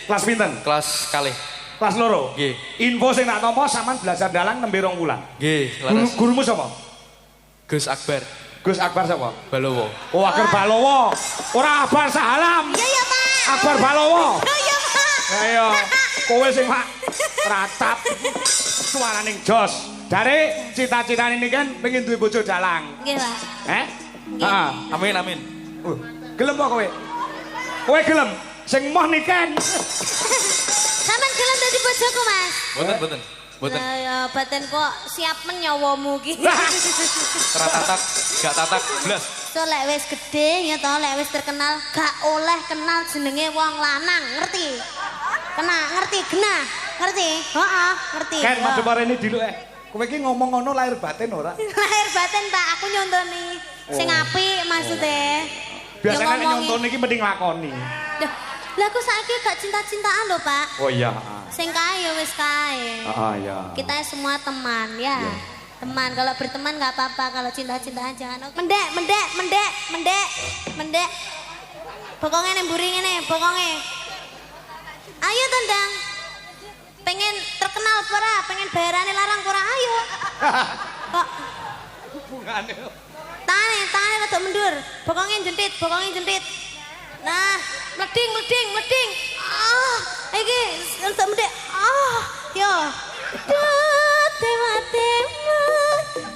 Kelas pinten? Kelas kalih. Kelas loro. Nggih. Info sing tak tampa sampean belajar dalang nembe 2 wulan. Nggih, Guru, gurumu sapa? Gus Akbar Gus Akbar sapa? Balowo. Oh, Akbar Balowo. Ora Akbar Sahalam. Iya ya Pak. Akbar Balowo. Iya Pak. Ayo, kowe sing Pak ratap suaraning jos. Dari cita-cita ini kan pengen duwe bojo dalang. Nggih Pak. Heeh. Amin amin. Gelem apa kowe? Kowe gelem? Sing moh niken. Sampeyan gelem dadi bojoku, Mas? Boten. Lah ya baten kok siap menyawamu ki. Ora tatak, gak tatak blas. So lek wis gedhe ya to, lek wis terkenal gak oleh kenal jenenge wong lanang, ngerti? Ngerti genah, ngerti? Heeh, ngerti. Kan madhep arene diluk kowe iki ngomong ngono lahir batin ora? Lahir batin Pak, aku nyontoni sing apik maksude. Biasanya nek nyontoni iki mending lakoni. Lah aku saiki gak cinta-cintaan lho Pak. Oh iya. Sing kae ya wis kae. Iya. Kita semua teman ya. Teman, kalau berteman nggak apa-apa, kalau cinta-cintaan jangan. Mendek. Pokoknya nemburi ngene, pokoknya. Ayo tendang. Pengen terkenal pora, pengen bayarane larang pora, ayo. Kok Hubungane. tane rada mundur. Pokoknya jentit. Nah, mleding. Ah, iki untuk mendek. Ah, yo. Tema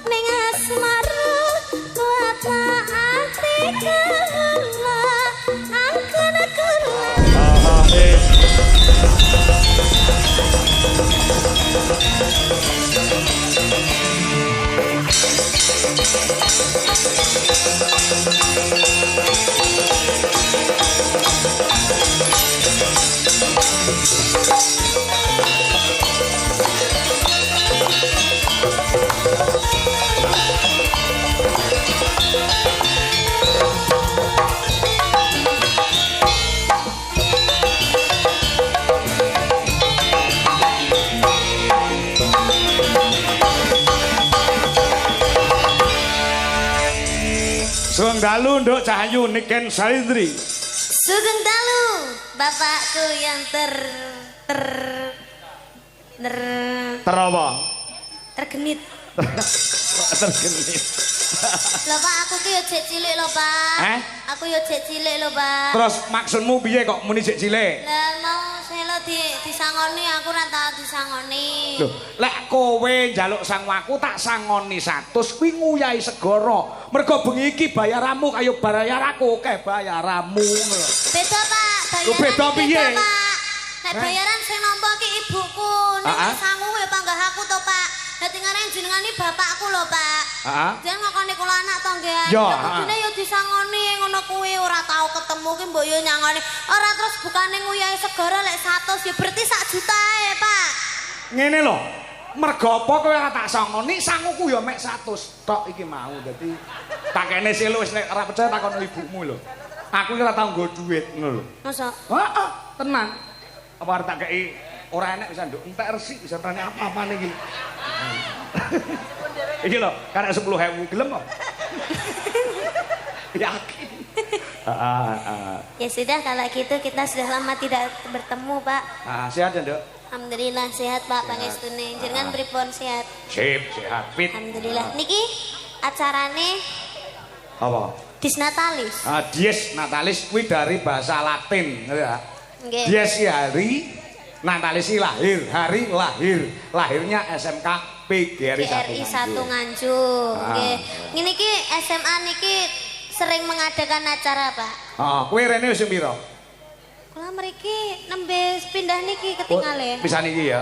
ning asmara kuata ati kala angkana Sugeng dalu Nduk Cahayu Niken Salindri. Sugeng dalu bapakku yang Terapa? tergenit. Tergenit. Lho Pak, aku ki yo jek cilik lho Pak. Aku yo jek cilik lho Pak. Terus maksudmu piye kok muni jek cilik? Lah mau selo disangoni aku ora tau disangoni. Loh, lek kowe njaluk sangwaku tak sangoni 100 kuwi nguyahi segara. Mergo bengi iki bayaramu kaya bayar aku akeh bayaramu. Beda Pak, bayaran. Beda piye? Pak. Nek bayaran sing nampa ki ibuku, nek sangu ya panggah aku to Pak. Dadi ngareng jenengane bapakku lho Pak. Heeh. Jangan ngakoni kula anak to nggih. Ya, kudune yo disangoni ngono kuwi ora tau ketemu ki mbok yo nyangoni. Ora terus bukane nguyahi segara lek 100 ya berarti 1 juta ae Pak. Ngene lho. Mergo apa kowe ora tak sangoni sanguku ya mek 100 tok iki mau. Dadi tak kene sik lho wis nek ora percaya takon ibumu lho. Aku iki ora tau nggo dhuwit ngono lho. Masa? Heeh, tenan. Apa arep tak kei ora enek bisa nduk entek resik bisa tanya apa-apane iki. Iki lho, karek 10.000 gelem kok. Yakin. Ya sudah kalau gitu kita sudah lama tidak bertemu Pak. Sehat ya, Nduk? Alhamdulillah sehat Pak pangestune. Jenengan pripun sehat? Sip, sehat fit. Alhamdulillah. Niki acarane Apa? Disnatalis. Dies Natalis kuwi dari bahasa Latin, ngerti ya? Nggih. Dies si hari, Natalis si lahir, hari lahir. Lahirnya SMK PGRI 1 1 Nganjuk. Nggih. Ngene iki SMA niki sering mengadakan acara, Pak. Kowe rene wis piro? Kula mriki nembe pindah niki ketingale. Pisan iki ya.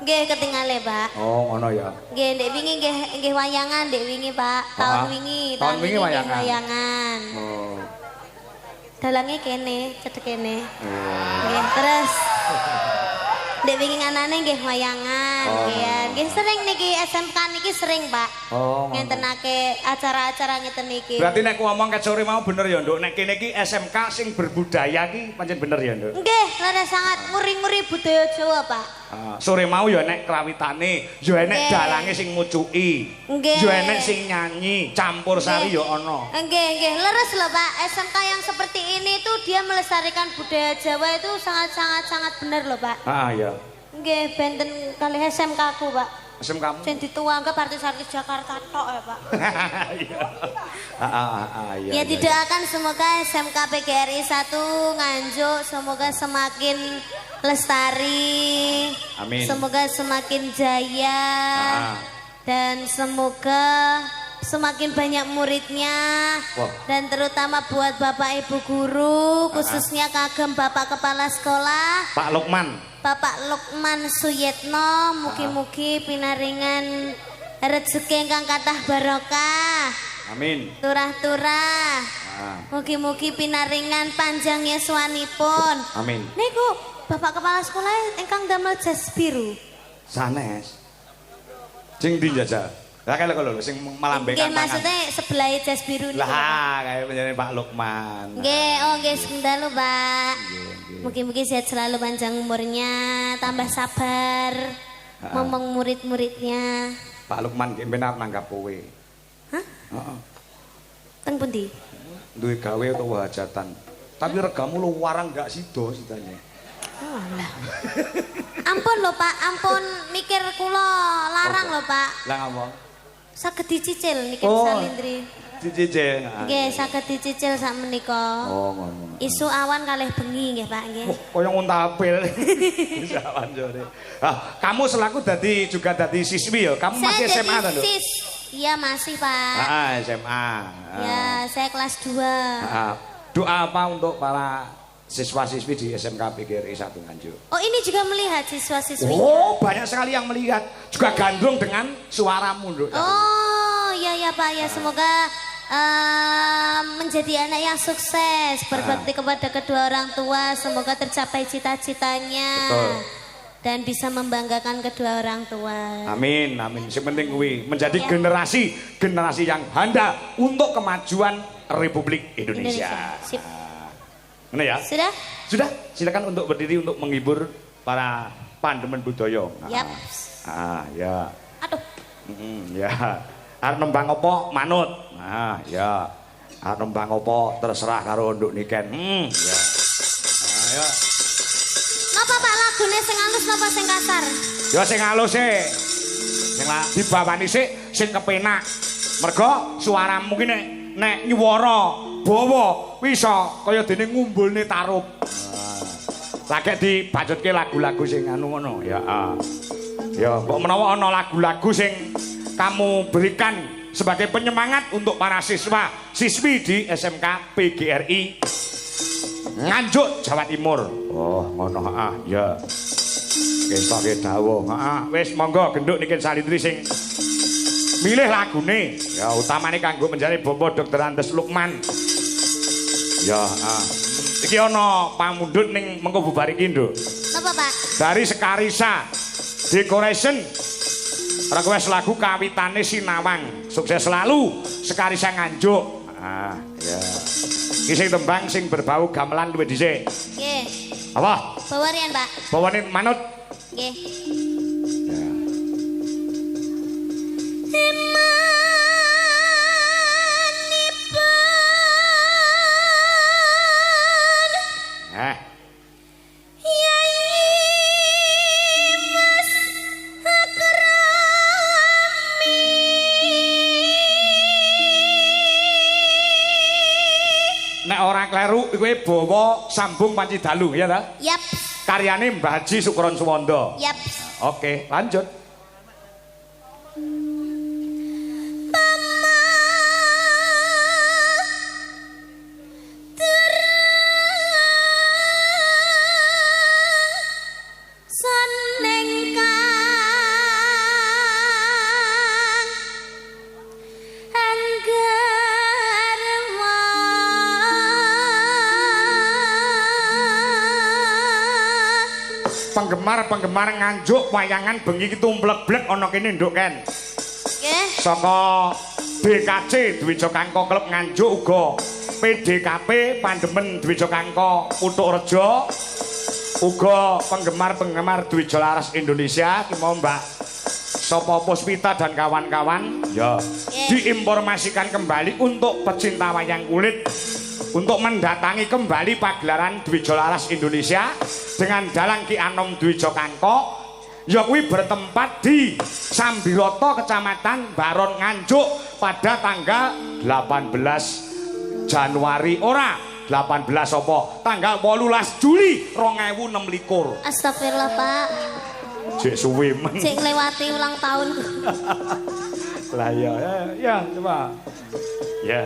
Nggih ketingale, Pak. Oh, ngono ya. Nggih, ndek wingi nggih wayangan, ndek wingi, Pak. Tahun wingi wingi wayangan. Oh. Dalange kene, cedhek kene. Nggih, terus ndek wingi nganane nggih wayangan, nggih sering niki SMK niki sering, Pak. Ngentenake acara-acara ngeten niki. Berarti nek ngomong kecore mau bener ya, Nduk. Nek kene iki SMK sing berbudaya iki pancen bener ya, Nduk. Nggih, lare sangat nguri-nguri budaya Jawa, Pak. Sore mau ya enek krawitane, ya enek dalange sing ngucuki. Ya enek sing nyanyi, campur sari ya ana. Nggih. Leres lho Pak. SMK yang seperti ini tuh dia melestarikan budaya Jawa itu sangat benar loh Pak. Ya. Nggih, benten kali SMK ku Pak. SMK kamu? Sing dituangke artis-artis Jakarta tok ya Pak. Iya. Ya didoakan semoga SMK PGRI 1 Nganjuk semoga semakin lestari. Amin. Semoga semakin jaya. Dan semoga semakin banyak muridnya. Dan terutama buat Bapak Ibu guru, khususnya kagem Bapak Kepala Sekolah Pak Lukman. Bapak Lukman Suyetno, mugi-mugi pinaringan rezeki ingkang kathah barokah. Amin. Turah-turah. Mugi-mugi pinaringan panjang yuswanipun. Amin. Niku Bapak Kepala Sekolah ingkang damel jas biru. Sanes. Sing ndi jajal? Lah kaya lho sing melambaikan Nggih tangan. maksudnya sebelah jas biru niku. Lah kaya penjane Pak Lukman. Nggih, nggih sedalu Pak. Mugi-mugi sehat selalu panjang umurnya, tambah sabar. Ngomong murid-muridnya. Pak Lukman ki ben nanggap kowe. Hah? Heeh. Teng pundi? Duwe gawe utawa hajatan. Tapi regamu lu warang gak sida sidane. Oh, alah. Ampun lho Pak, ampun mikir kula larang lho Pak. Lah ngomong. Saged dicicil niki Oh. Salindri. Dicicil. Nggih, saged dicicil sak menika. Oh, ngono. Isu awan kalih bengi nggih Pak nggih. Kaya nguntapil. Sawan sore. Kamu selaku juga dadi siswi ya? Kamu masih Saya SMA jadi kan, sis. Iya masih Pak. SMA. Ya, saya kelas 2. Doa apa untuk para siswa-siswi di SMK PGRI 1 Nganjuk? Oh, ini juga melihat siswa-siswi. Oh, banyak sekali yang melihat. Juga gandrung dengan suaramu, Nduk. Oh, ya Pak ya, semoga menjadi anak yang sukses, berbakti kepada kedua orang tua, semoga tercapai cita-citanya. Betul. Dan bisa membanggakan kedua orang tua. Amin, amin. Sepenting kuwi menjadi generasi yang handal untuk kemajuan Republik Indonesia. Sip. Mana ya? Sudah? Sudah, silakan untuk berdiri untuk menghibur para pandemen budaya. Yap. Ya. Aduh. Ya. Arep nembang apa manut. Ya. Arep nembang apa terserah karo nduk niken. Ya. Ya. Napa Pak lagune sing halus napa sing kasar? Ya sing halus sih. Sing dibawani sik sing kepenak. Mergo suaramu ki nek nyuwara bawa bisa kaya dene ngumbulne tarup. Lagi dibacutke lagu-lagu sing anu ngono ya. Ya, mbok menawa ana lagu-lagu sing kamu berikan sebagai penyemangat untuk para siswi di SMK PGRI Nganjuk Jawa Timur. Oh, ngono ya. Ketok ke dawuh. Wis monggo genduk niki Salindri sing milih lagune. Ya utamane kanggo menjadi Bapak Dr. Andes Lukman. Ya, iki ana pamundhut ning mengko bubar iki, Nduk. Napa, Pak? Dari Sekarisa Decoration. Request lagu kawitane Sinawang. Sukses selalu Sekarisa Nganjuk. Ya. Iki sing tembang sing berbau gamelan luwih dhisik. Nggih. Apa? Bawarian, Pak. Bawane manut. Nggih. Nek ora kleru kowe bawa sambung panci dalu ya ta? Yap. Karyane Mbah Haji Sukron Suwondo. Yap. Oke, lanjut. Penggemar Nganjuk wayangan bengi iki tumblek-blek ana kene nduk Ken. Nggih. Saka BKC Dwija Kangko Klub Nganjuk uga PDKP Pandemen Dwija Kangko Putuk Rejo Uga penggemar-penggemar Dwija Laras Indonesia ki mau Mbak Sopo Puspita dan kawan-kawan ya diinformasikan kembali untuk pecinta wayang kulit untuk mendatangi kembali pagelaran Dwija Laras Indonesia dengan Dalang Ki Anom Dwija Kangko ya kuwi bertempat di Sambiloto Kecamatan Baron Nganjuk pada tanggal 18 Januari 18 apa? Tanggal 18 Juli 2026. Astagfirullah, Pak. Cek suwe men. Cek nglewati ulang tahun. Lah ya coba. Ya.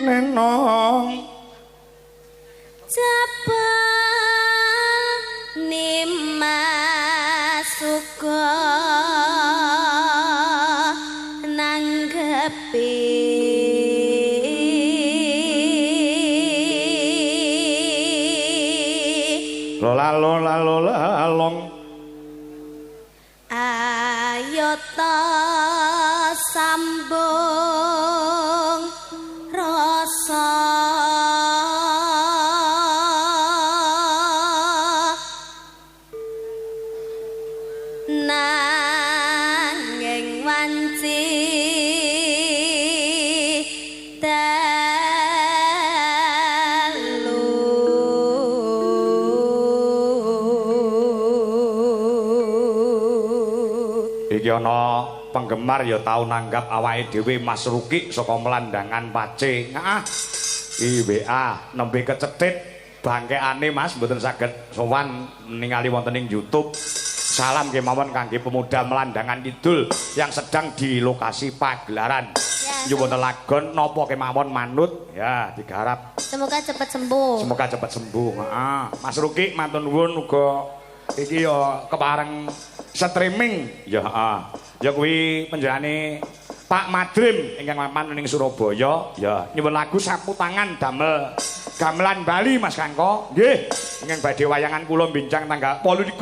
Nenong Jabal Nimasuka nanggepi lola long ayota sambung rasa nanging wanci iki ana penggemar ya tau nanggap awake dhewe Mas Ruki saka Melandangan Pace. Heeh. WA nembe kecetit bangkeane Mas mboten saged sowan ningali wonten ing YouTube. Salam kemawon kangge pemuda Melandangan Kidul yang sedang di lokasi pagelaran. Yo wonten lagon napa kemawon manut ya digarap. Semoga cepat sembuh. Semoga cepat sembuh. Heeh. Mas Ruki matur nuwun uga iki ya kepareng streaming ya heeh. Ya kuwi panjenengane Pak Madrim ingkang mapan ning Surabaya ya nyuwun lagu sapu tangan damel gamelan Bali Mas Kangko nggih ingkang badhe wayangan kula bincang tanggal 28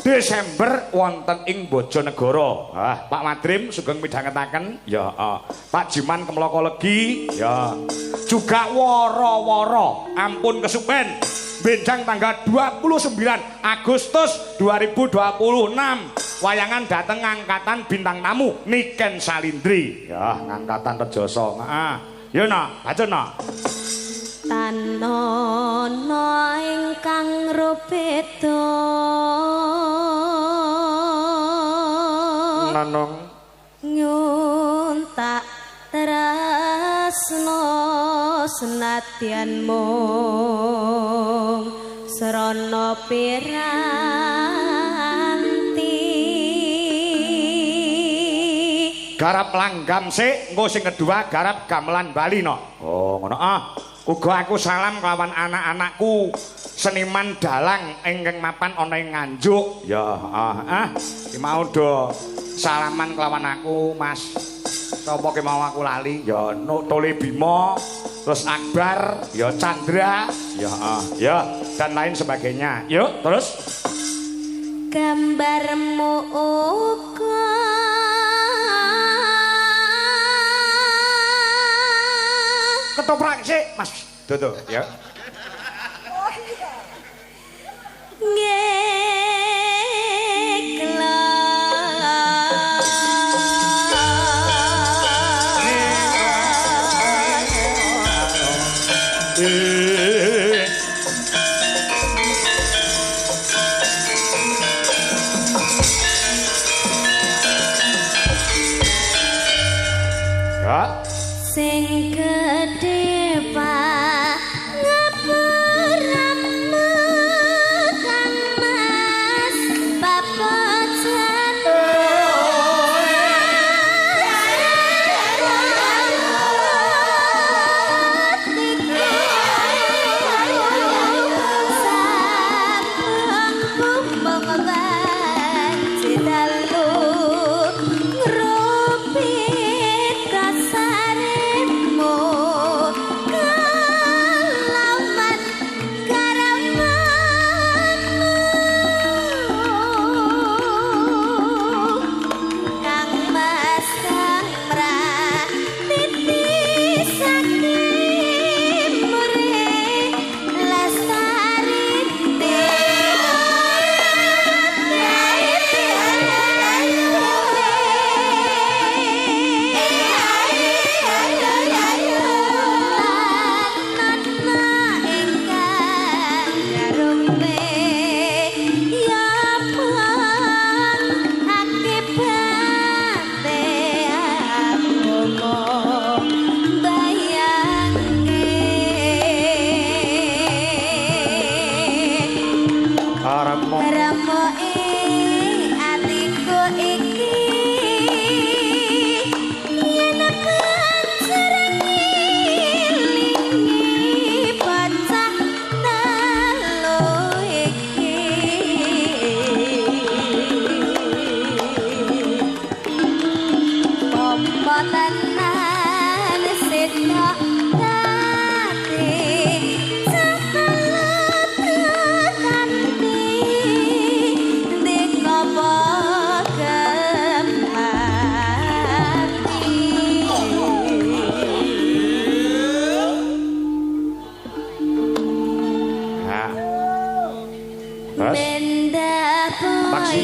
Desember wonten ing Bojonegoro. Pak Madrim sugeng midhangetaken ya Pak Jiman Kemloko Legi ya juga woro-woro ampun kesupen benjang tanggal 29 Agustus 2026 wayangan dateng angkatan bintang tamu Niken Salindri ya angkatan Rejoso. Ya nah bacana Tanono ingkang rupeda Nanong nyuntak tresno senadyan mung srana piranti garap langgam sik engko sing kedua garap gamelan Bali no. Oh ngono uga aku salam kelawan anak-anakku seniman dalang ingkang mapan ana ing Nganjuk ya iki mau do salaman kelawan aku Mas sapa ki mau aku lali ya Tole Bimo terus Akbar ya Chandra ya dan lain sebagainya yuk terus gambarmu uga ketoprak sik Mas Dodo ya sing gedhe Pak ngapuramu Kang Mas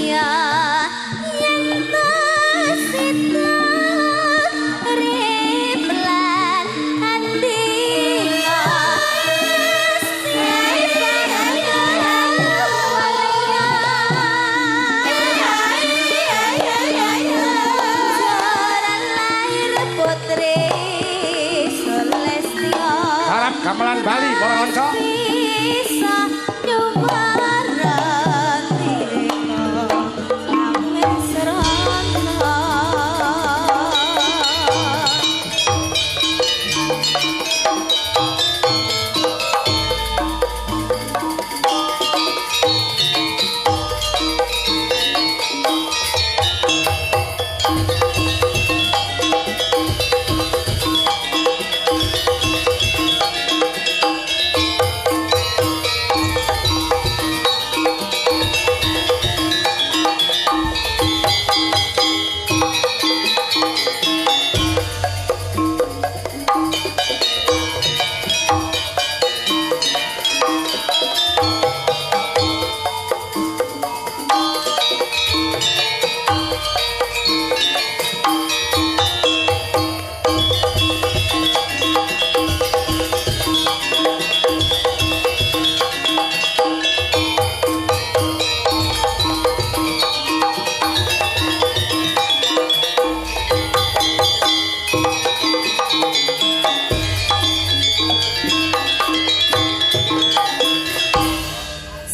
Lestya yen to sita riplan andika jaran lair putri Sulestya Harap gamelan Bali para kanca. bisa nyumaran direka angin serana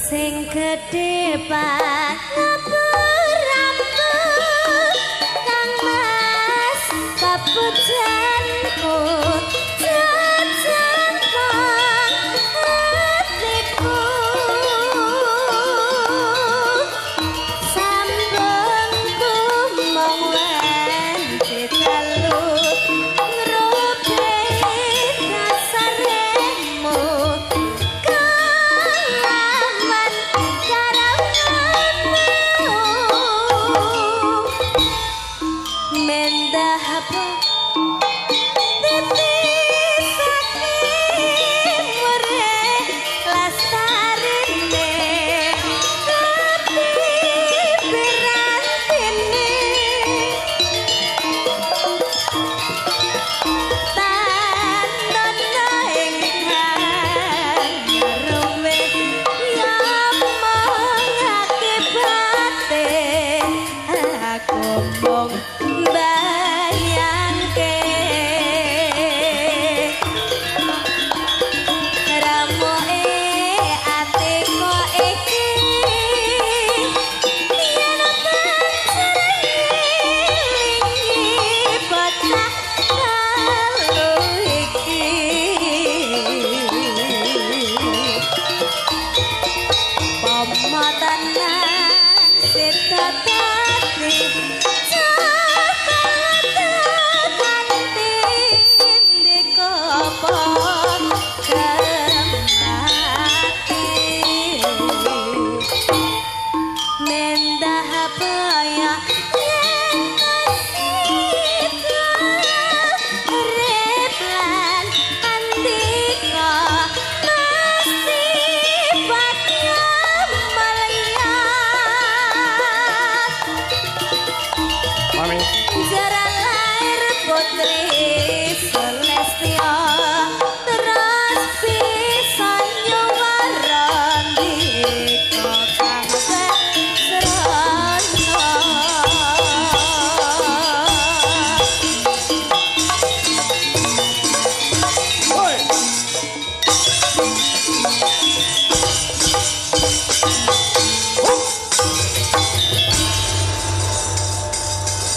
sing gedhe pangapurampur kang mas kapujanku jajan kang hatiku sambungku mong wenti telu ngrobe dasaremu kalaman karanganmu mendah apa titisake mureh lastarine tapi pirantine tandana ingkang ngeruwe ya mengakibate aku mung bayangke ramoe atiku iki yen panjenengan bocah kalu iki pamatanan setatati cakanti ndikopo kemati mendah baya yen kasita replan andika nasibatnya melihat Mami. jaran lair putri Sulestya terus bisa nyumaran dika kang serana Woi.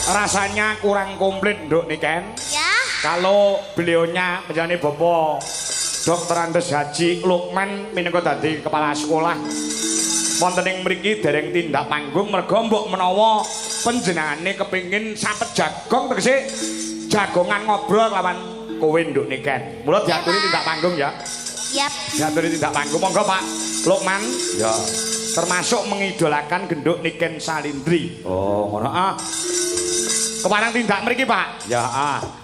Rasanya kurang komplit Nduk Niken. ya Kalau beliaunya menjadi Bapak Dr. Andes Haji Lukman minangka dadi kepala sekolah wonten ing mriki dereng tindak panggung merga mbok menawa panjenengane kepengin sapet jagong tegese jagongan ngobrol lawan kowe Nduk Niken. Mula diaturi tindak panggung ya. yap Diaturi tindak panggung monggo Pak Lukman. Ya. Termasuk mengidolakan Genduk Niken Salindri. Oh, ngono ah. Keparang tindak mriki, Pak. Ya,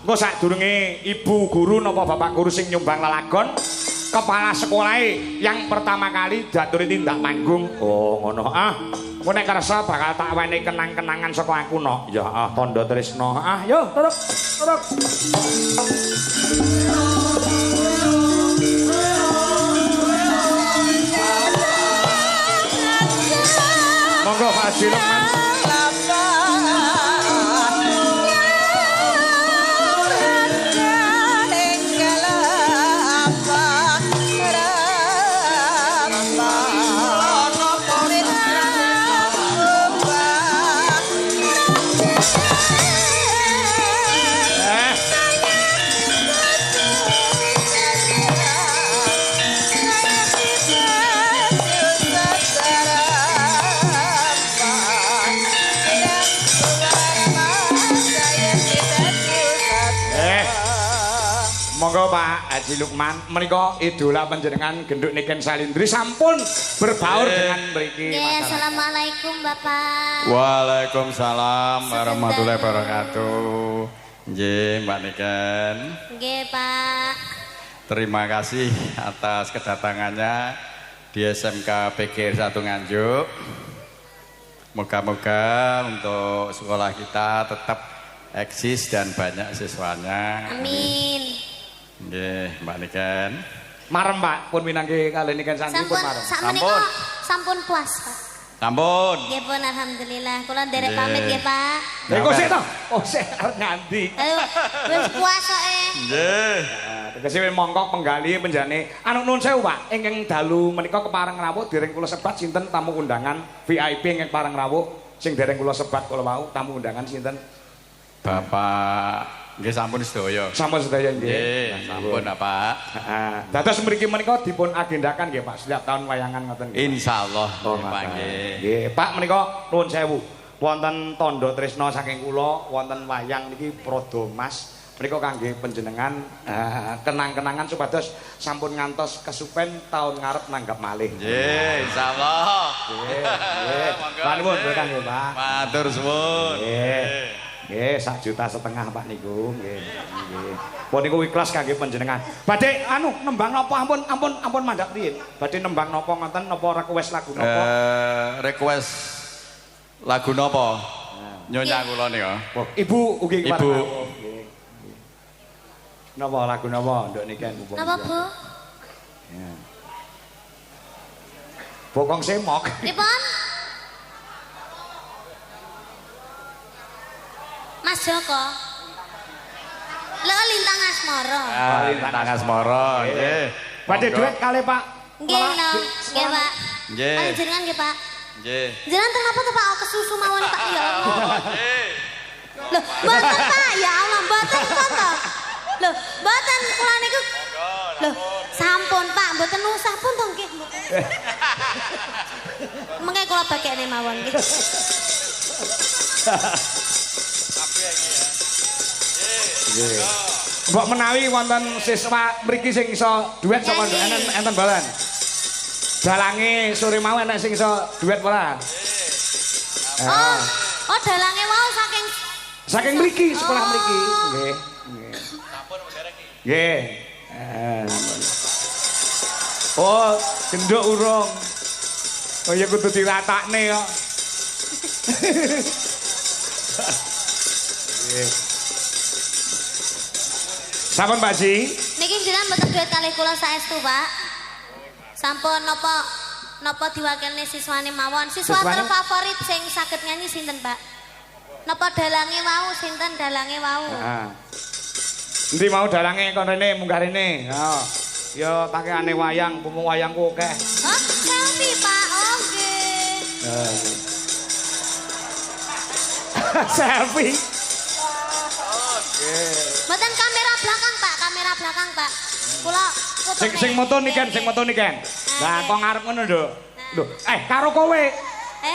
engko sadurunge ibu guru napa bapak guru sing nyumbang lelagon, kepala sekolah yang pertama kali diaturi tindak panggung. Oh, ngono. Kowe nek kersa bakal tak wenehi kenang-kenangan saka aku no. Ya, tandha tresno. Yo, turuk. Monggo Pak Haji Lukman. Monggo Pak Haji Lukman, menika idola panjenengan genduk Niken Salindri sampun berbaur dengan mriki. Nggih, assalamualaikum Bapak. Waalaikumsalam warahmatullahi wabarakatuh. Nggih, Mbak Niken. Nggih, Pak. Terima kasih atas kedatangannya di SMK PGR 1 Nganjuk. Moga-moga untuk sekolah kita tetap eksis dan banyak siswanya. Amin. Nggih, Mbak Niken. Marem Pak, pun minangke kali Niken Sandi pun marem. Sampun. Sampun puas, Pak. Sampun. Nggih pun alhamdulillah. Kula nderek pamit nggih, Pak. Lha kok sik to? Oh, sik arep nganti. Ayo, wis puas kok e. Nggih. Tegese mongko penggali penjane. Anu nuwun sewu Pak, ingkang dalu menika kepareng rawuh dereng kula sebat sinten tamu undangan VIP ingkang pareng rawuh sing dereng kula sebat kula wau tamu undangan sinten? Bapak nggih sampun sedaya. Sampun sedaya nggih. Nggih, sampun Pak. Heeh. Dados mriki menika dipun agendakan nggih Pak, setiap tahun wayangan ngoten nggih. Insyaallah Oh, Pak nggih. nggih. Pak menika nuwun sewu. Wonten tandha tresna saking kula, wonten wayang niki Prada Mas. Menika kangge panjenengan kenang-kenangan supados sampun ngantos kesupen tahun ngarep nanggap malih. Nggih, insyaallah. Nggih. Nggih. Pak nuwun berkah nggih, Pak. Matur suwun. Nggih. Nggih, 1,5 juta Pak niku. Nggih. Nggih. Pun niku ikhlas kangge panjenengan. Badhe anu nembang napa ampun mandhap riyin. Badhe nembang napa ngoten napa request lagu napa? Request lagu napa? Nyonya kula nika. Ibu ugi Ibu. kepareng. Nggih. Napa lagu napa nduk niken mumpung. Napa, Bu? Ya. Bokong semok. Pripun? Mas Joko. Lho lintang asmara. Lintang asmara, nggih. Badhe duet kalih Pak. Nggih, lho. Nggih, Pak. Nggih. Panjenengan nggih, Pak. Nggih. Jenengan teng apa to Pak? Oh, kesusu mawon Pak ya Allah. Nggih. Loh, mboten Pak, ya Allah, mboten kok to. Loh, mboten kula niku. Loh, sampun Pak, mboten usah pun to nggih. Mengke kula bagekne mawon nggih. Nggih. Mbok menawi wonten siswa mriki sing iso duet sapa enten balan. Dalange sore mau enek sing iso duet ora? Oh, dalange wau saking Saking mriki, sekolah mriki. Nggih. Nggih. Sampun derek iki. Nggih. Oh, genduk urung. Oh ya kudu diratakne kok. Nggih. Sampun Pak Ji? niki jenengan mboten duet kalih kula saestu, Pak. Sampun napa diwakilne siswane mawon. Siswa Siswane? terfavorit sing saged nyanyi sinten, Pak? Napa dalange wau sinten dalange wau? Heeh. Endi mau dalange kon rene munggah rene. Ya. Ya pakaiane wayang, pumu wayangku akeh. Oh, selfie, Pak. Oh, nggih. Selfie. Mboten kamera belakang, Pak. Kamera belakang, Pak. Kula fotone. Sing moto niken, sing moto niken. Lah kok ngarep ngono lho. Lho, karo kowe.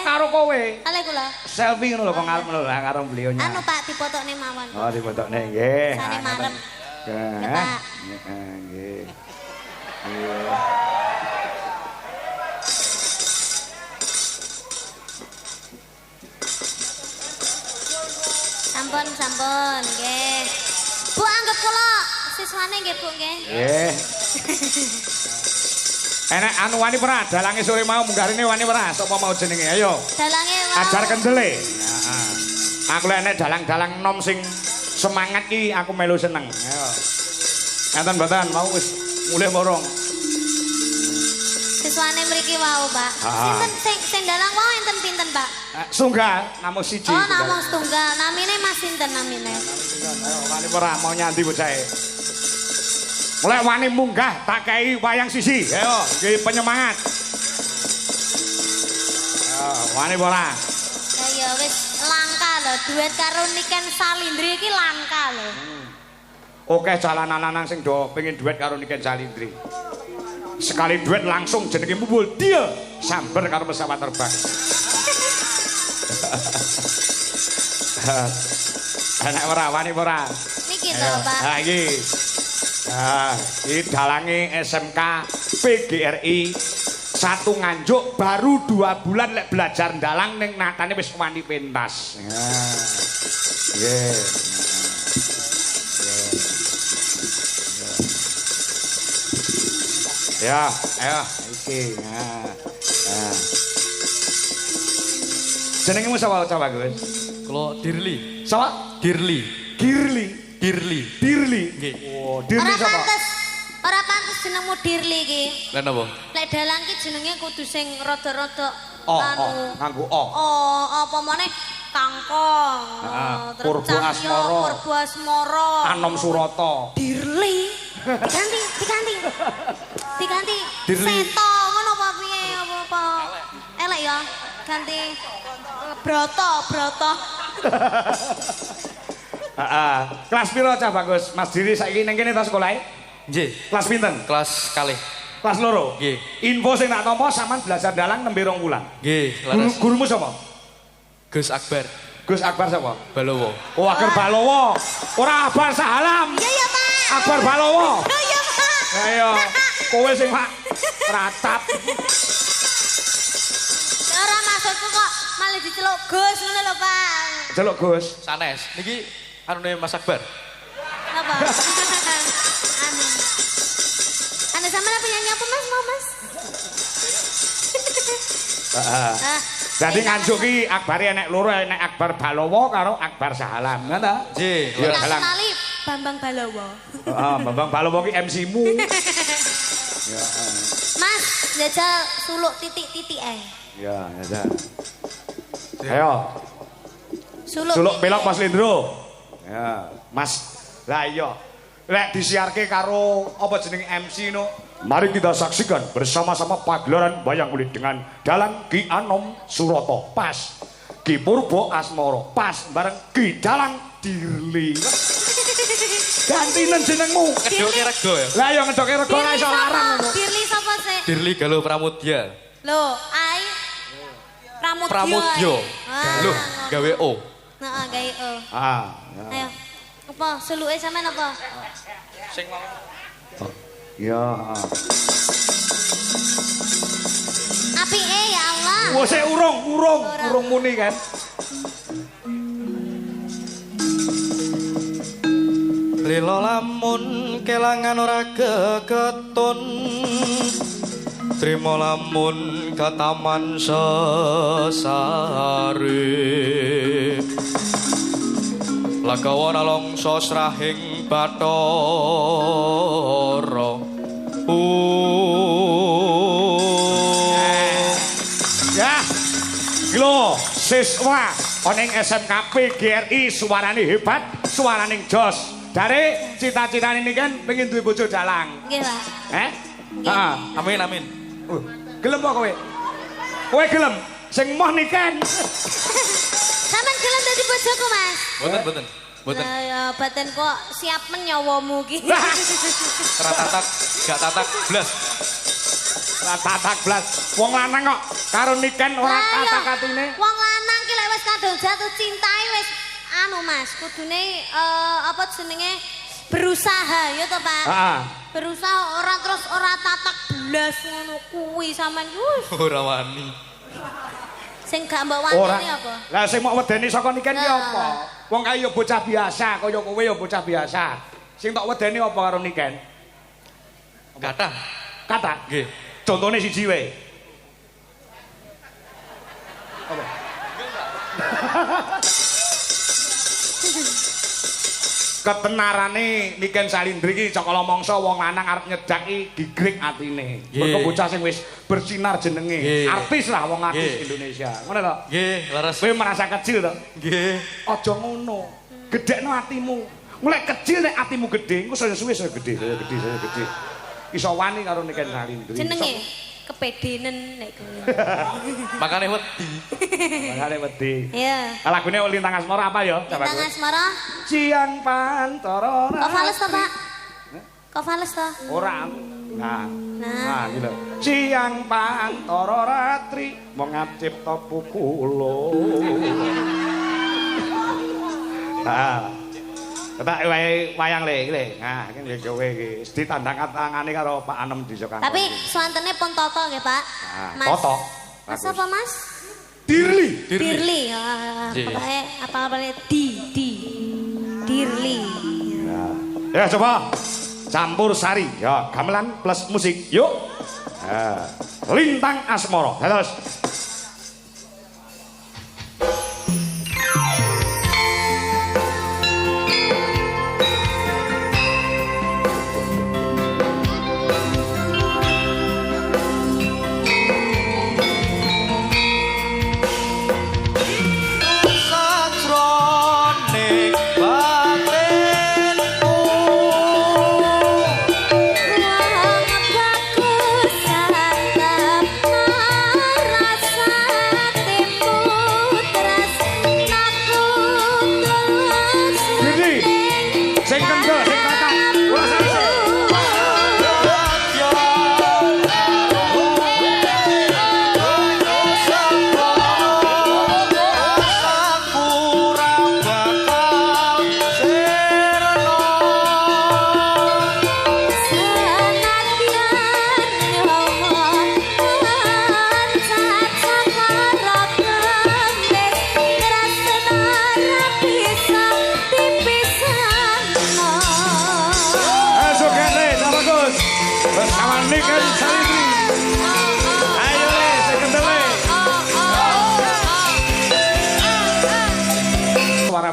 Karo kowe. Kalih kula. Selfie ngono lho kok ngarep ngono lah karo beliaunya. Anu, Pak, dipotokne mawon. Oh, dipotokne nggih. Sane marem. Nggih. Pak. Nggih. Sampun, nggih. Bu anggap kula siswane nggih, Bu nggih. Nggih. Enek anu wani ora dalange sore mau munggarine wani ora sapa mau jenenge ayo. Dalange mau. Ajar kendele. Heeh. Aku lek enek dalang-dalang nom sing semangat iki aku melu seneng. Ayo. Ngaten mboten mau wis mulih morong. Siswane mriki wau, Pak. Sinten sing dalang wau enten pinten, Pak? Sunggal namung siji. Oh, namung setunggal. Namine Mas sinten namine? Ayo wani ora mau nyanti bocahe. Mulai wani munggah tak kei wayang sisi. Ayo, iki penyemangat. Wani ora. Ya wis langka lho, duet karo Niken Salindri iki langka lho. Oke jalanan-lanang sing do pengen duet karo Niken Salindri. Sekali duet langsung jenenge mumbul dia sambar karo pesawat terbang. Enak ora wani ora. Niki lho, Pak. Ha iki. Ini dalange SMK PGRI satu Nganjuk baru 2 bulan lek belajar dalang ning natane wis wani pentas. Nggih. Ya, ayo iki. Jenengmu sapa Gus? Kalau Dirli. Sapa? Dirli. Girli. Dirli. Dirli. Nggih. Oh, Dirli sapa? Ora pantes jenengmu Dirli iki. Lah napa? Lek dalang ki jenenge kudu sing rada-rada nganggo o. Oh, apa meneh kangkong. Purbo Asmara. Purbo Asmara. Anom Surata. Dirli. Diganti. Dirli. Seto ngono apa piye apa? Elek ya. Ganti Broto. Kelas piro cah Bagus? Mas Diri saiki ning kene ta sekolahe? Nggih. Kelas pinten? Kelas kalih. Kelas loro. Nggih. Info sing tak tampa sampean belajar dalang nembe 2 wulan. Nggih, laras. Gurumu sapa? Gus Akbar Gus Akbar sapa? Balowo. Oh, Akbar Balowo. Ora Akbar Sahalam. Iya, Pak. Akbar Balowo. Iya, Pak. Ayo, kowe sing Pak ratap. Ora maksudku kok malah diceluk Gus ngono lho, Pak. Celuk Gus. Sanes. Niki anune Mas Akbar. Apa? Anu sampean penyanyi apa Mas? Mau Mas? Jadi Nganjuk ki Akbare enek loro, enek Akbar Balowo karo Akbar Sahalam, ngono ta? Nggih. Iya, Tak dalang. kenali Bambang Balowo. Heeh, Bambang Balowo ki MC-mu. Mas, jajal suluk titik-titik ae. Ya, ya. Ayo, suluk titik. pelok Mas Lindro. Ya, Mas. Lah iya. Lek disiarke karo apa jeneng MC no. Mari kita saksikan bersama-sama pagelaran wayang kulit dengan dalang Ki Anom Surata pas, Ki Purbo Asmara pas bareng Ki Dalang Dirli. Gantinen jenengmu. Ngedoke rego ya. Lah ya ngedoke rego ora iso larang. Dirli sapa sih? Dirli Galuh Pramudya. Lho, ai Pramudya. Galuh gawe O. Heeh, gawe O. Ayo. Apa suluke sampean apa? Sing mau. Ya. Apike ya Allah. Wah, sik urung muni kan. Lila lamun kelangan ora keketon, trimo lamun kataman sesare. Lagawana longso srahing Bathara. Ya. Lho, siswa ana ing SMK PGRI suarane hebat, suarane jos. Dari cita-citane ini kan pengen duwe bojo dalang. Nggih, Pak. Heeh. Amin amin. Gelem apa kowe? Kowe gelem? Sing moh niken. Sampeyan gelem dadi bojoku, Mas? Boten. Lah ya baten kok siap menyawamu ki. Ratatak, gak tatak blas. Tatak blas. Wong lanang kok karo niken ora kata-katine. Wong lanang ki lek wis kadung jatuh cinta wis anu Mas, kudune apa jenenge berusaha ya to, Pak? Heeh. Berusaha ora tatak blas ngono kuwi sampean wis. Ora wani. Sing gak mbok wani apa? Lah sing mok wedeni saka niken ki apa? Wong kaya ya bocah biasa, kaya kowe ya bocah biasa. Sing tok wedeni apa karo niken? Kata. Kata. Nggih. Contone siji wae. Ketenarane Niken Salindri iki cakala mangsa wong lanang arep nyedak iki digrek atine. Mergo bocah sing wis bersinar jenenge. Artis lah wong artis Indonesia. Ngono to? Nggih, leres. Kowe merasa kecil to? Nggih. Aja ngono. Gedhekno atimu. Mulai kecil nek atimu gedhe, engko saya suwe saya gedhe. Iso wani karo Niken Salindri. Jenenge kepedenen nek kowe. Makane wedi. Makane wedi. Iya. Lagune Lintang Asmara apa ya? Lintang Asmara. Ciang Pantoro. Kok fales to, Pak? Kok fales to? Ora. Nah, iki lho. Ciang Pantoro Ratri mongap cipta pupulo. Ketak wayang le iki le. Nah, iki gawe iki ditandang tangane karo Pak Anem Desa Kang. Tapi swantene pun Toto nggih, Pak. Mas. Toto. Mas apa, Mas? Dirli. Dirli. Apa-apane Dirli. Ya coba campur sari. Ya, gamelan plus musik. Yuk. Lintang Asmara. Terus.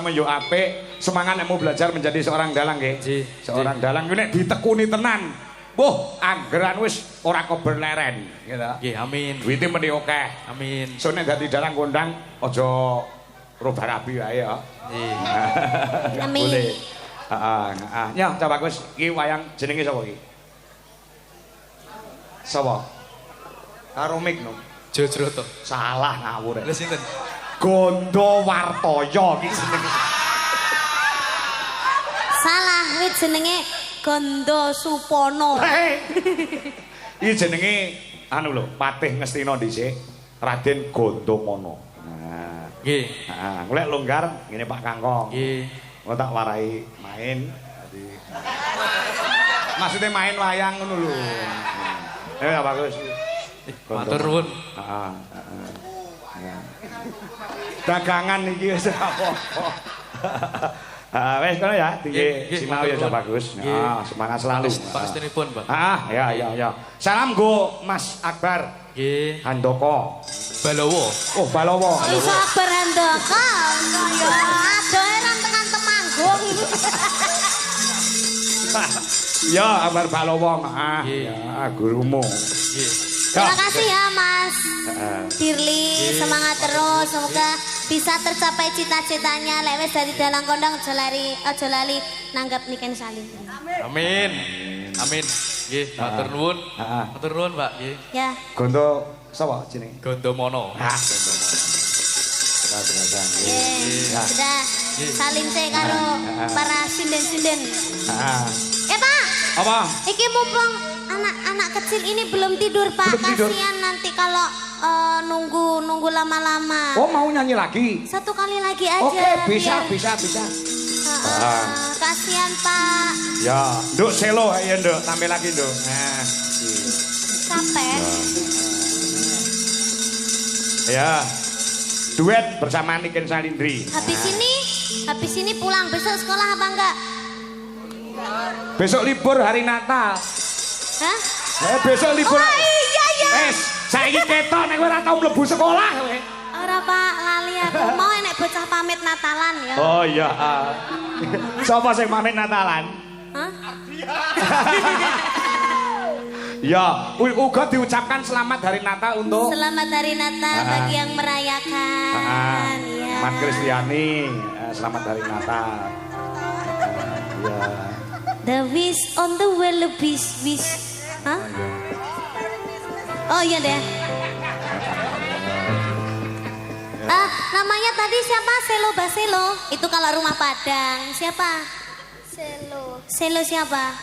Yo apik, semangat nek mau belajar menjadi seorang dalang nggih. Seorang dalang kuwi nek ditekuni tenan. Wah, anggeran wis ora keberleren, gitu. Nggih, amin. Duite meni akeh. Amin. So nek dadi dalang kondang aja roba rabi wae ya. Nggih. Amin. Boleh. Heeh, Ya, coba Gus, iki wayang jenenge sapa iki? Sapa? Karo mik no. Jojroto. Salah ngawur. Lha sinten? Gondo Wartoyo iki jenenge. Salah, kuwi jenenge Gondo Supono. Iki jenenge anu lho, Patih Ngastina dhisik, Raden Gondomono. Nah, Nggih. heeh, golek longgar ngene Pak Kangkong. Nggih. Engko tak warai main. Dadi maksudnya main wayang ngono lho. Ya bagus. Matur nuwun. Heeh, dagangan iki wis apa-apa. Wes kono ya, tinggi sinau ya bagus. Semangat selalu. Pangestunipun, Pak. Ya. Salam go Mas Akbar. Nggih. Handoko. Balowo. Oh, Balowo. Iso Akbar Handoko. Ya, adoe nang tekan Temanggung. Ya, Akbar Balowo. Ya, gurumu. Nggih. Terima kasih ya Mas Dirli, semangat terus, semoga bisa tercapai cita-citanya. Lek wis dadi dalang kondang aja lali nanggap Niken Salindri. Amin. Amin. Nggih, matur nuwun. Matur nuwun, Pak. Nggih. Ya. Gondo sapa jenenge? Gondomono. Sudah saling saya karo para sinden-sinden. Pak. Apa? Iki mumpung anak-anak kecil ini belum tidur, Pak. Kasihan nanti kalau nunggu lama-lama. Oh, mau nyanyi lagi? Satu kali lagi aja. Oke, bisa. Kasihan, Pak. Ya, Nduk selo ya, Nduk. Tampil lagi, Nduk. Nah. Capek. Ya. Duet bersama Niken Salindri. Habis ini pulang. Besok sekolah apa enggak? Besok libur hari Natal. Hah? Besok libur. Oh iya. Saiki ketok nek kowe ora tau mlebu sekolah kowe. Ora Pak, lali aku. Mau enek bocah pamit Natalan ya. Oh iya. Sapa sing pamit Natalan? Hah? Ya, uga diucapkan selamat hari Natal untuk Selamat hari Natal bagi yang merayakan. Ya. Mat Kristiani, selamat hari Natal. Ya. The wish on the well wish. Hah? Oh iya deh. Namanya tadi siapa? Selo Baselo. Itu kalau rumah Padang. Siapa? Selo. Selo siapa?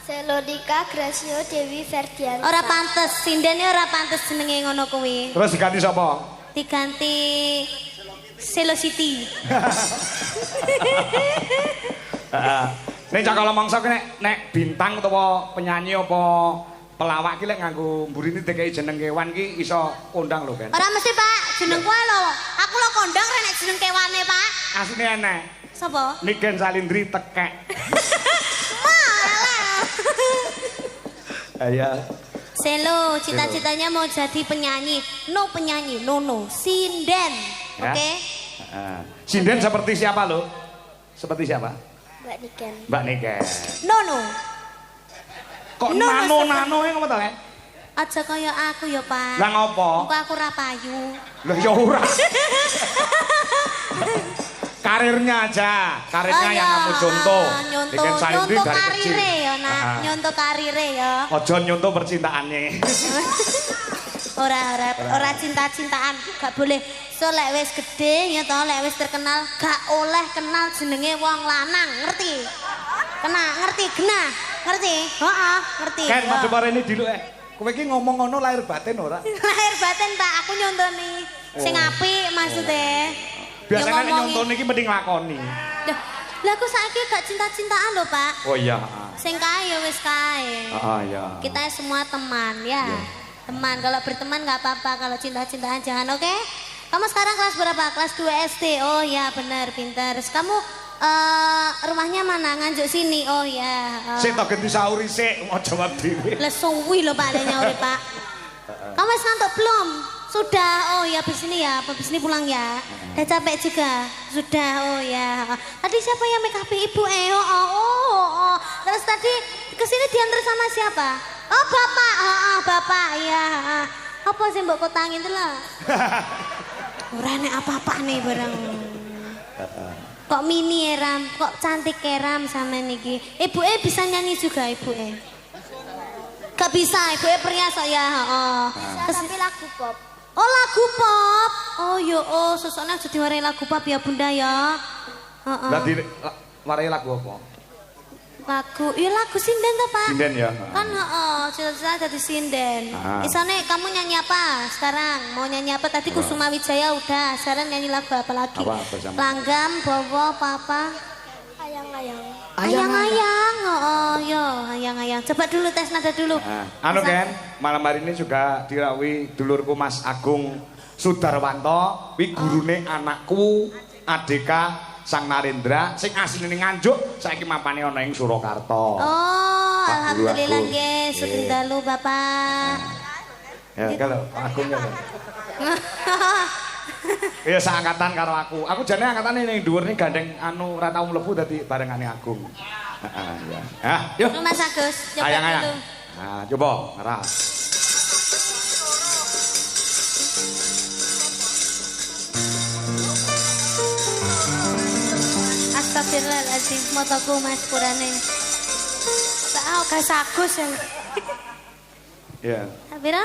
Selodika Gracio Dewi Ferdiansa. Ora pantes, sindene ora pantes jenenge ngono kuwi. Terus diganti sapa? Diganti Selo City. Nek cakala mangsa nek bintang utawa penyanyi apa pelawak ki lek nganggo mburine DKI jeneng kewan ki iso kondang lho kan. Ora mesti Pak, jeneng kuwi lho. Aku lho kondang rek nek jeneng kewane Pak. Asline enek. Sapa? Niken Salindri tekek. Iya. Selo, cita-citanya mau jadi penyanyi. No penyanyi, no. Sinden. Ya. Oke? Sinden seperti siapa lo? Seperti siapa? Mbak Niken. Mbak Niken. No. Kok No, nano yang ngono to, Lek? Aja kaya aku ya, Pak. Lah ngopo? Engko aku ra payu. Lah ya ora. Karirnya aja, karirnya yang kamu contoh. Niken Salindri Nyontoh dari kecil. karire ya, Nak. Nyontoh karire ya. Ojo nyontoh percintaannya. Ora cinta-cintaan, gak boleh. So lek wis gede ya toh, lek wis terkenal gak oleh kenal jenenge wong lanang, ngerti? Ngerti genah, ngerti? Heeh, ngerti. Kan madhep ini dulu kowe iki ngomong ngono lahir batin ora? Lahir batin Pak, aku nyontoni sing apik maksudnya. Biasanya nek nyontoni iki mending lakoni. Lah aku saiki gak cinta-cintaan lho Pak. Oh iya. Sing kae ya wis kae. Iya. Kita semua teman ya. Teman, kalau berteman nggak apa-apa, kalau cinta-cintaan jangan, oke? Kamu sekarang kelas berapa? Kelas 2 SD. Oh ya, benar, pintar. Terus kamu rumahnya mana? Nganjuk sini. Oh ya. Sik tok ganti sauri sik, mau jawab dhewe. Lah suwi lho Pak, nyauri Pak. Kamu wis ngantuk belum? Sudah. Oh ya, habis ini ya. Habis ini pulang ya. Udah capek juga. Sudah. Oh ya. Tadi siapa yang make up ibu? Oh. Terus tadi kesini diantar sama siapa? Oh bapak. Bapak ya. Apa sih mbok kotangin itu lah? Ora nek apa-apa nih barang. Kok mini Ram, kok cantik Ram sama niki. Ibu bisa nyanyi juga ibu Gak bisa, ibu perias ya. Bisa, tapi lagu pop. Oh lagu pop. Oh yo sosoknya jadi warai lagu pop ya bunda ya. Berarti warai lagu apa? Lagu sinden toh Pak? Sinden ya. Kan cita-cita jadi sinden. Isone kamu nyanyi apa sekarang? Mau nyanyi apa? Tadi Kusuma Wijaya udah. Sekarang nyanyi lagu apa lagi? Langgam, Bowo, apa? Ayang-ayang. Ayang-ayang. Ayang-ayang. Coba dulu tes nada dulu. Anu Ken, malam hari ini juga dirawi dulurku Mas Agung Sudarwanto, wi gurune anakku Adeka Sang Narendra sing asline Nganjuk saiki mampane ana ing Surakarta. Oh, alhamdulillah nggih, sugeng dalu Bapak. Ya kalau Agung ya. Iya seangkatan karo aku. Aku jane angkatane ning dhuwur ning gandeng anu ora tau mlebu dadi barengane Agung. Heeh, ya. Yuk. Mas Agus, coba Ayang-ayang. dulu. Nah, coba ngeras. Astagfirullahaladzim, motoku mas kurane. Tahu Gas Agus ya. Iya. Pira?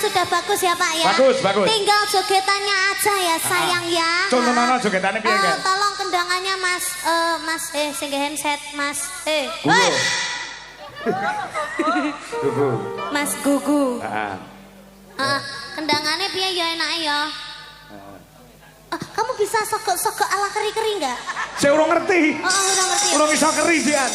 sudah bagus ya Pak ya. Bagus, bagus. Tinggal jogetannya aja ya sayang ya. Contohnya jogetannya piye kan? Tolong kendangannya Mas sing handset Mas. Gugu. Mas Gugu. Heeh. Kendangannya piye ya enake ya? Kamu bisa sogok-sogok ala keri-keri enggak? Saya urung ngerti. Udah ngerti ya. Urung iso keri jian.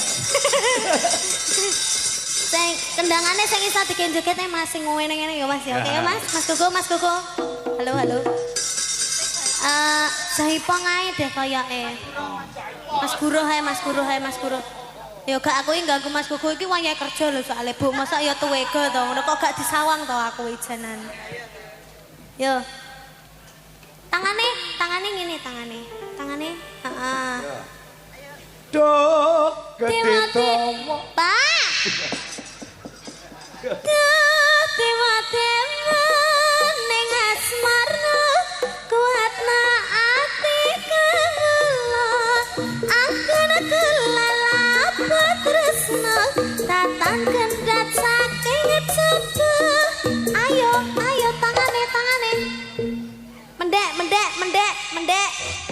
Kendangannya sing iso digenjoketnya Mas sing ngene-ngene ya Mas ya. Oke ya Mas, Mas Gugu. Halo. Jaipong ae deh kayake. Mas Guru. Ya gak aku iki ganggu Mas Gugu iki wayahe kerja lho soalé Bu. Masa ya tuwega to, ngono kok gak disawang to aku ijanan. Yo. Tangane ngene tangane. Heeh. Duh, gede tomo. Pak. Dewa-dewa ning asmara kuatna ati kula angkana kelalap tresna tatang kendhat saking cepu ayo tangane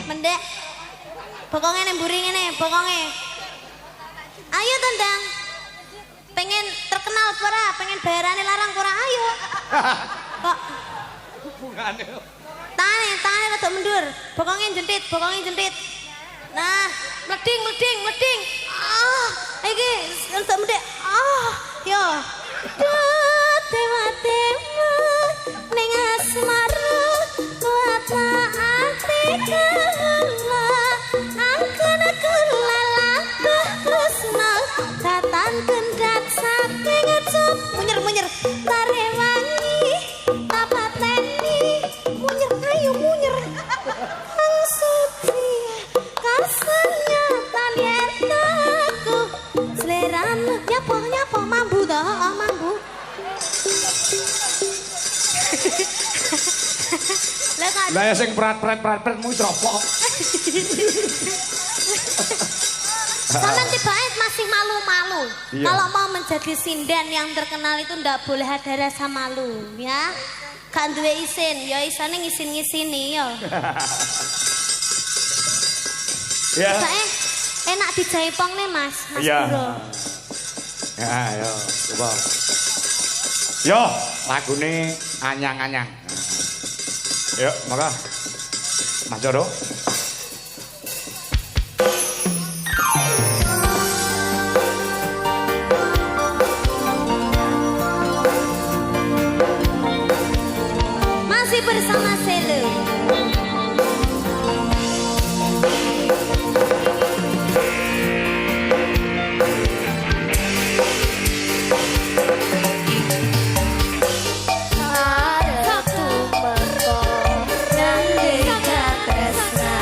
mendek bokonge ning mburi ngene bokonge ayo tendang pengen terkenal pura, pengen bayarane larang pura, ayo. Kok Hubungane. Tane rada mundur. Bokonge jentit. Nah, mleding. Iki untuk mendek. Yo. Dewa-dewa ning asmara kuatna ati kula angkana kula labah tresna tatan kendhat saking cep munyer tare wangi tapateni munyer ang setia kasarnya talietaku seleramu nyapa mambu dah mambu Lah ya sing prat mu sapa? Sampeyan tibake masih malu-malu. Iya. Kalau mau menjadi sinden yang terkenal itu ndak boleh ada rasa malu, ya. Gak duwe isin, ya isane ngisin-ngisini ya. Ya. Tibake enak dijaipong nih Mas Iya. Bro. Ya, yo, coba. Yo, lagune anyang-anyang. Yuk, maka Mas Joro. Masih bersama Selo. Arep tumerko nang desa tresna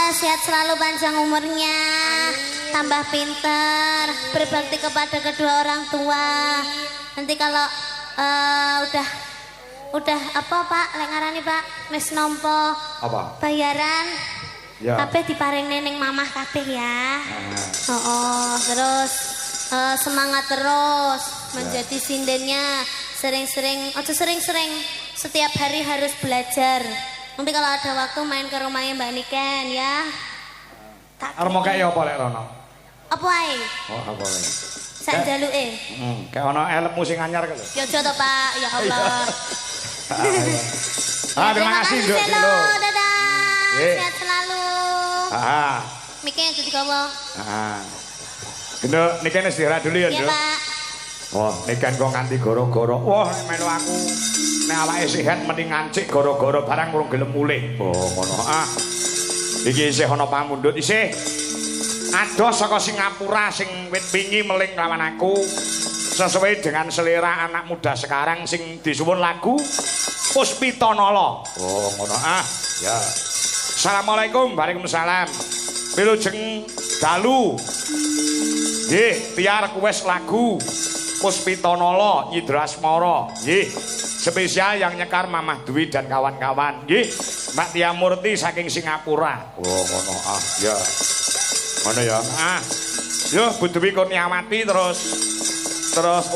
sehat selalu, panjang umurnya, tambah pinter, berbakti kepada kedua orang tua. Nanti kalau udah apa Pak, lek ngarani Pak, wis nampa Apa? bayaran, Ya. kabeh diparing neneng mamah kabeh ya. Terus semangat terus menjadi sindennya, sering-sering, setiap hari harus belajar. Nanti kalau ada waktu main ke rumahnya Mbak Niken ya. Arep mau kayak apa lek rono? Apa ae? Oh, apa lek? Sak jaluke. Kayak ono elmu sing anyar kan lho. Ya aja to Pak, ya Allah. Terima kasih Nduk. Selo, dadah. Nggih. Sehat selalu. Miknya jadi kawo. Nduk, niki wis istirahat dulu ya, Iya Nduk. Pak. Wah, nikan kok nganti goro-goro. Wah, melu aku nek awake sehat mending ngancik goro-goro barang urung gelem mulih. Oh, ngono. Iki isih ana pamundhut isih. Adoh saka Singapura sing wit wingi meling lawan aku. Sesuai dengan selera anak muda sekarang sing disuwun lagu Puspita Nala. Oh, ngono. Ya. Assalamualaikum, waalaikumsalam. Wilujeng dalu. Nggih, tiar kuwes lagu Puspita Nala Nyidra Asmara. Nggih, spesial yang nyekar Mamah Dwi dan kawan-kawan. Nggih, Mbak Tia Murti saking Singapura. Oh, ngono. Ya. Ngono ya. Yo, Bu Dwi Kurniawati terus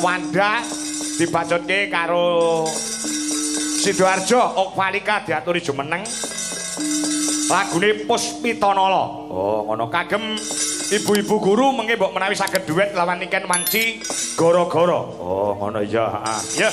Wanda dibacotke karo Sidoarjo Okvalika diaturi jumeneng. Lagune Puspita Nala. Oh, ngono. Kagem ibu-ibu guru mengke mbok menawi saged duet lawan Niken Wanci Goro-goro. Oh, ngono ya. Ya.